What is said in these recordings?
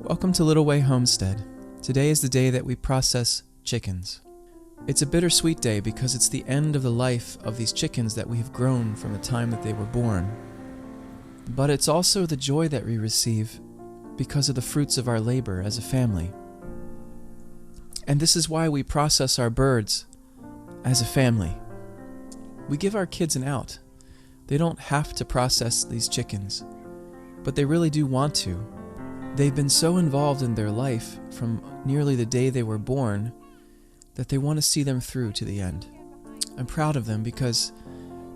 Welcome to Little Way Homestead. Today is the day that we process chickens. It's a bittersweet day because it's the end of the life of these chickens that we have grown from the time that they were born. But it's also the joy that we receive because of the fruits of our labor as a family. And this is why we process our birds as a family. We give our kids an out. They don't have to process these chickens, but they really do want to. They've been so involved in their life from nearly the day they were born that they want to see them through to the end. I'm proud of them because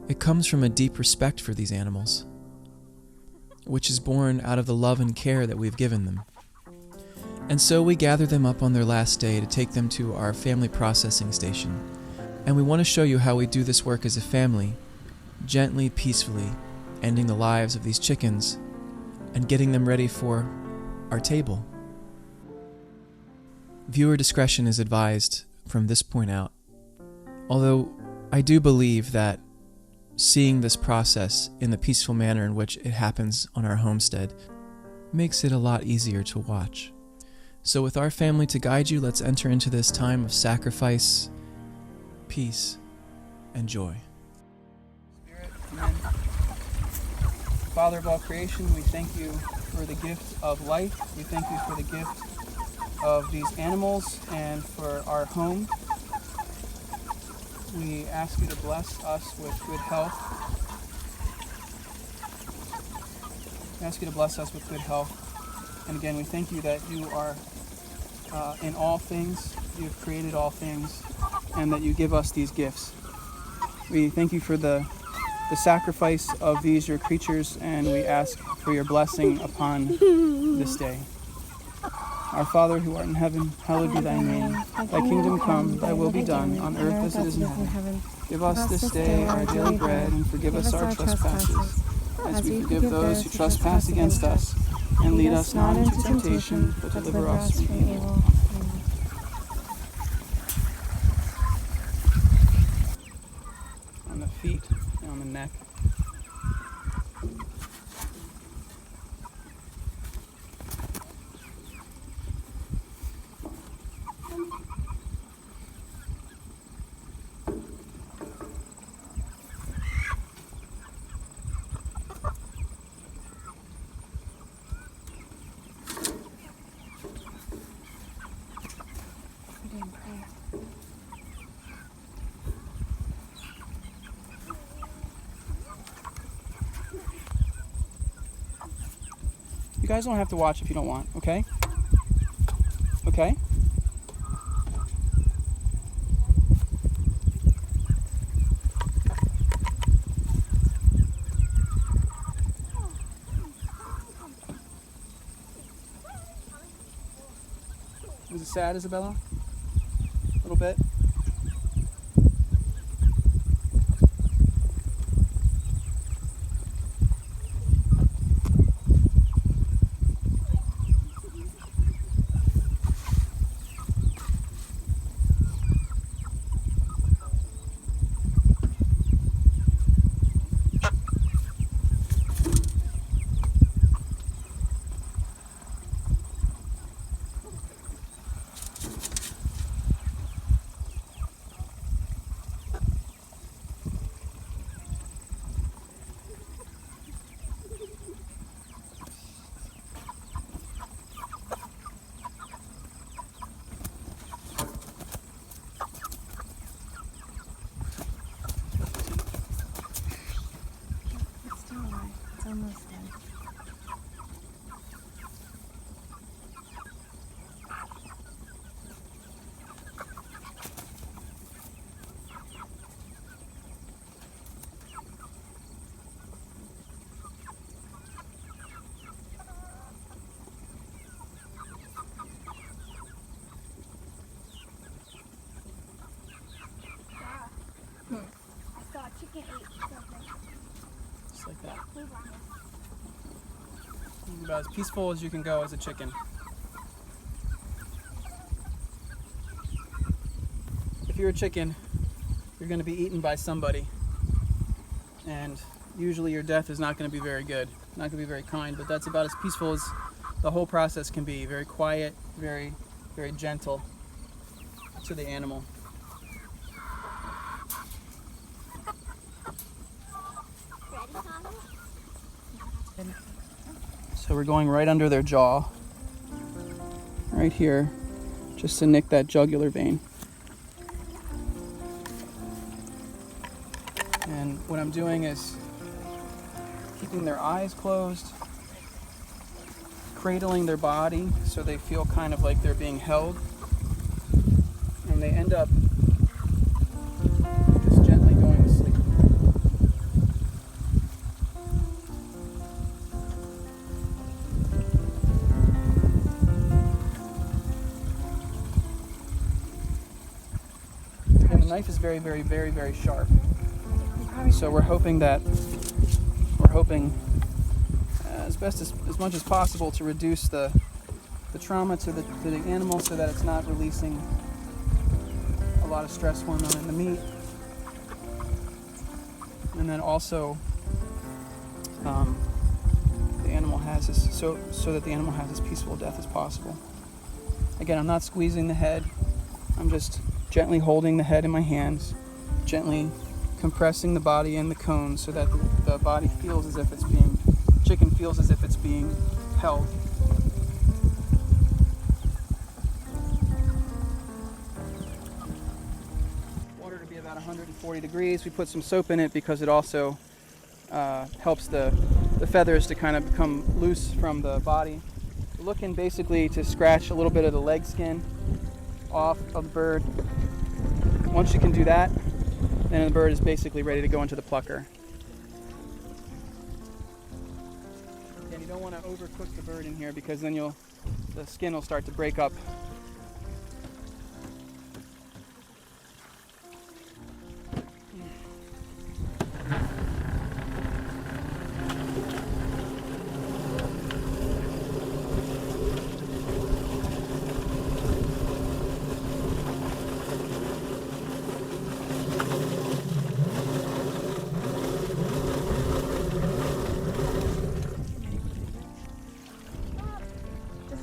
it comes from a deep respect for these animals, which is born out of the love and care that we've given them. And so we gather them up on their last day to take them to our family processing station. And we want to show you how we do this work as a family, gently, peacefully, ending the lives of these chickens and getting them ready for our table. Viewer discretion is advised from this point out. Although I do believe that seeing this process in the peaceful manner in which it happens on our homestead makes it a lot easier to watch. So with our family to guide you, let's enter into this time of sacrifice, peace, and joy. Spirit, amen. Father of all creation, we thank you for the gift of life. We thank you for the gift of these animals and for our home. We ask you to bless us with good health. We ask you to bless us with good health. And again, we thank you that you are in all things, you've created all things, and that you give us these gifts. We thank you for the sacrifice of these, your creatures, and we ask for your blessing upon this day. Our Father who art in heaven, hallowed be thy name. Thy kingdom come, thy will be done, on earth as it is in heaven. Give us this day our daily bread, and forgive us our trespasses, as we forgive those who trespass against us. And lead us not into temptation, but deliver us from evil. On the feet and on the neck. You guys don't have to watch if you don't want, okay? Okay? Was it sad, Isabella? A little bit? Almost done. I saw a chicken ate something. Just like that. About as peaceful as you can go as a chicken. If you're a chicken, you're going to be eaten by somebody. And usually your death is not going to be very good, not going to be very kind, but that's about as peaceful as the whole process can be very quiet, very, very gentle to the animal. So we're going right under their jaw, right here, just to nick that jugular vein. And what I'm doing is keeping their eyes closed, cradling their body so they feel kind of like they're being held, and they end up just gently going to sleep. And the knife is very, very, very, very sharp. So we're hoping as much as possible to reduce the trauma to the animal so that it's not releasing a lot of stress hormone in the meat. And then also the animal has this, so that the animal has as peaceful a death as possible. Again, I'm not squeezing the head. I'm just gently holding the head in my hands, gently compressing the body and the cone so that the body feels as if it's being, chicken feels as if it's being held. Water to be about 140 degrees. We put some soap in it because it also helps the feathers to kind of become loose from the body. We're looking basically to scratch a little bit of the leg skin off of the bird. Once you can do that, then the bird is basically ready to go into the plucker. And you don't want to overcook the bird in here because then the skin will start to break up.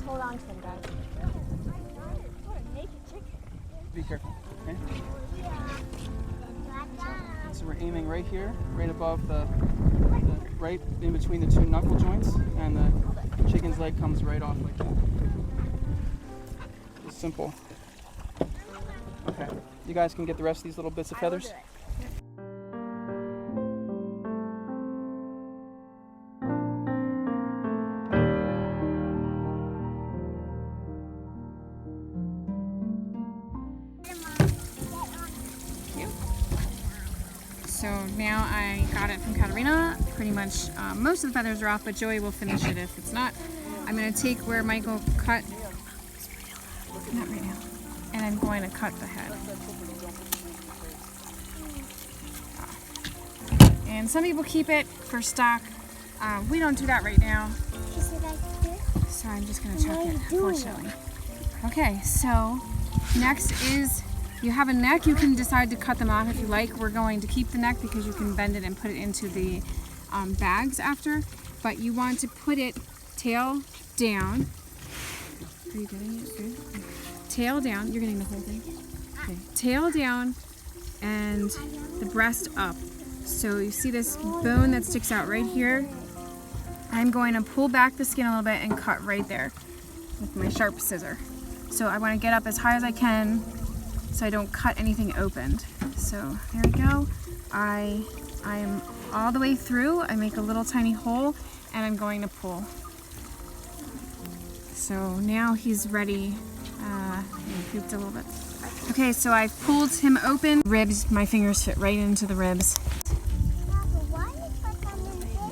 Hold on to them, guys. What a naked chicken. Be careful, okay? So we're aiming right here, right above right in between the two knuckle joints, and the chicken's leg comes right off like that. It's simple. Okay, you guys can get the rest of these little bits of feathers. So now I got it from Katarina. Pretty much most of the feathers are off, but Joey will finish it if it's not. I'm going to take where Michael cut, not right now, and I'm going to cut the head. And some people keep it for stock. We don't do that right now. So I'm just going to chuck it, unfortunately. Okay, so next is, you have a neck. You can decide to cut them off if you like. We're going to keep the neck because you can bend it and put it into the bags after. But you want to put it tail down. Are you getting it? Good. Tail down. You're getting the whole thing. Okay. Tail down and the breast up. So you see this bone that sticks out right here? I'm going to pull back the skin a little bit and cut right there with my sharp scissor. So I want to get up as high as I can so I don't cut anything opened. So there we go. I'm all the way through. I make a little tiny hole and I'm going to pull. So now he's ready. He pooped a little bit. Okay, so I've pulled him open. Ribs, my fingers fit right into the ribs.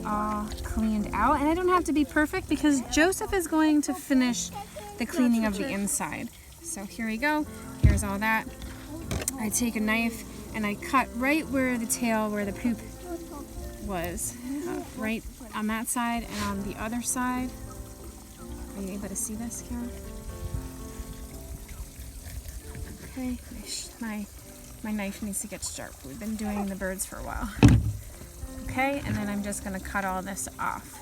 All cleaned out, and I don't have to be perfect because Joseph is going to finish the cleaning of the inside. So here we go. Here's all that. I take a knife and I cut right where the tail, where the poop was, right on that side and on the other side. Are you able to see this, Kara? Okay, my knife needs to get sharp. We've been doing the birds for a while. Okay, and then I'm just going to cut all this off.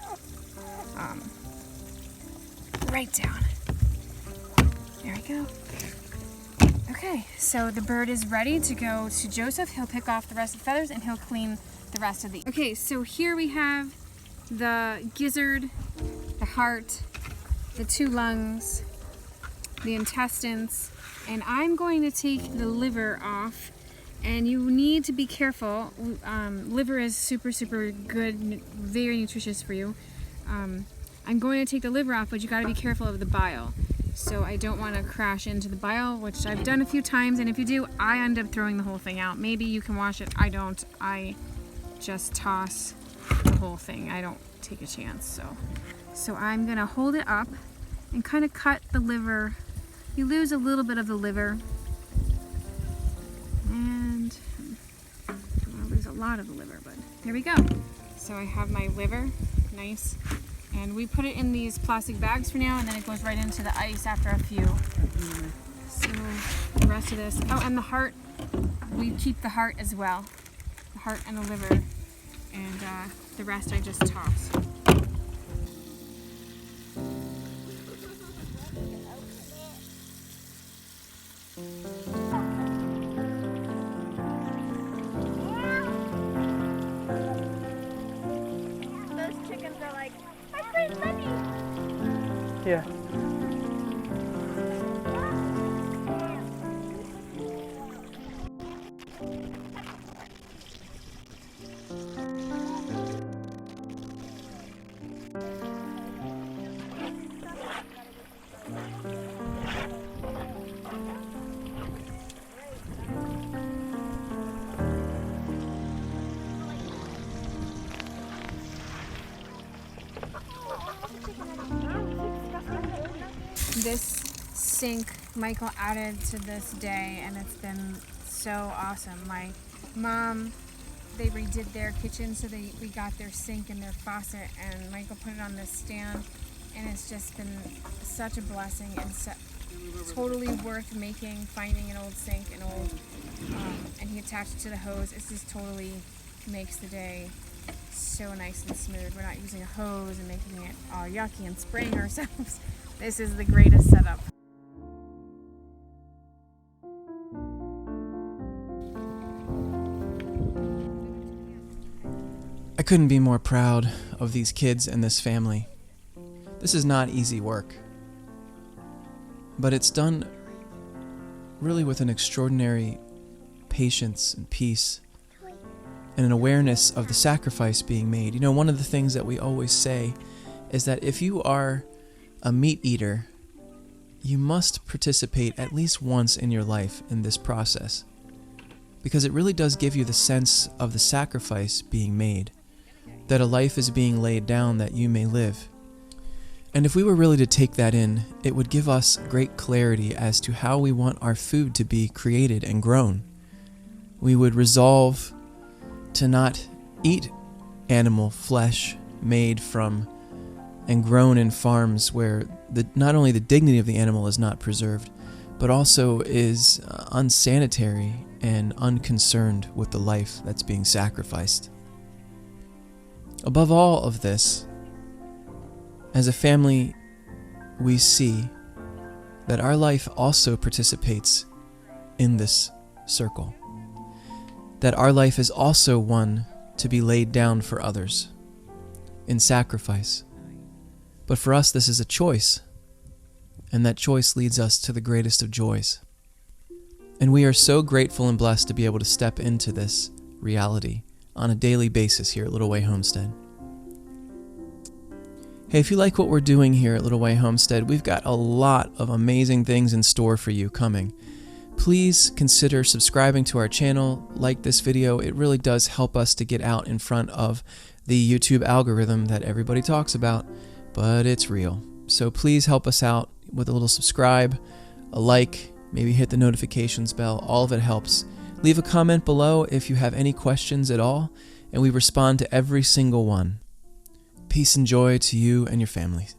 right down. There we go. Okay, so the bird is ready to go to Joseph. He'll pick off the rest of the feathers and he'll clean the rest of these. Okay, so here we have the gizzard, the heart, the 2 lungs, the intestines, and I'm going to take the liver off. And you need to be careful. Liver is super good, very nutritious for you. I'm going to take the liver off, but you got to be careful of the bile. So I don't want to crash into the bile, which I've done a few times, and if you do, I end up throwing the whole thing out. Maybe you can wash it. I don't. I just toss the whole thing. I don't take a chance. So I'm going to hold it up and kind of cut the liver. You lose a little bit of the liver. And I don't want to lose a lot of the liver, but there we go. So I have my liver, nice. And we put it in these plastic bags for now, and then it goes right into the ice after a few. So the rest of this, oh, and the heart, we keep the heart as well. The heart and the liver, and the rest I just toss. Yeah. This sink Michael added to this day, and it's been so awesome. My mom, they redid their kitchen, so we got their sink and their faucet, and Michael put it on this stand, and it's just been such a blessing and totally worth finding an old sink, and he attached it to the hose. It just totally makes the day so nice and smooth. We're not using a hose and making it all yucky and spraying ourselves. This is the greatest setup. I couldn't be more proud of these kids and this family. This is not easy work, but it's done really with an extraordinary patience and peace and an awareness of the sacrifice being made. You know, one of the things that we always say is that if you are a meat eater, you must participate at least once in your life in this process, because it really does give you the sense of the sacrifice being made, that a life is being laid down that you may live. And if we were really to take that in, it would give us great clarity as to how we want our food to be created and grown. We would resolve to not eat animal flesh made from and grown in farms where not only the dignity of the animal is not preserved, but also is unsanitary and unconcerned with the life that's being sacrificed. Above all of this, as a family, we see that our life also participates in this circle, that our life is also one to be laid down for others in sacrifice. But for us, this is a choice, and that choice leads us to the greatest of joys. And we are so grateful and blessed to be able to step into this reality on a daily basis here at Little Way Homestead. Hey, if you like what we're doing here at Little Way Homestead, we've got a lot of amazing things in store for you coming. Please consider subscribing to our channel, like this video. It really does help us to get out in front of the YouTube algorithm that everybody talks about, but it's real. So please help us out with a little subscribe, a like, maybe hit the notifications bell. All of it helps. Leave a comment below if you have any questions at all, and we respond to every single one. Peace and joy to you and your families.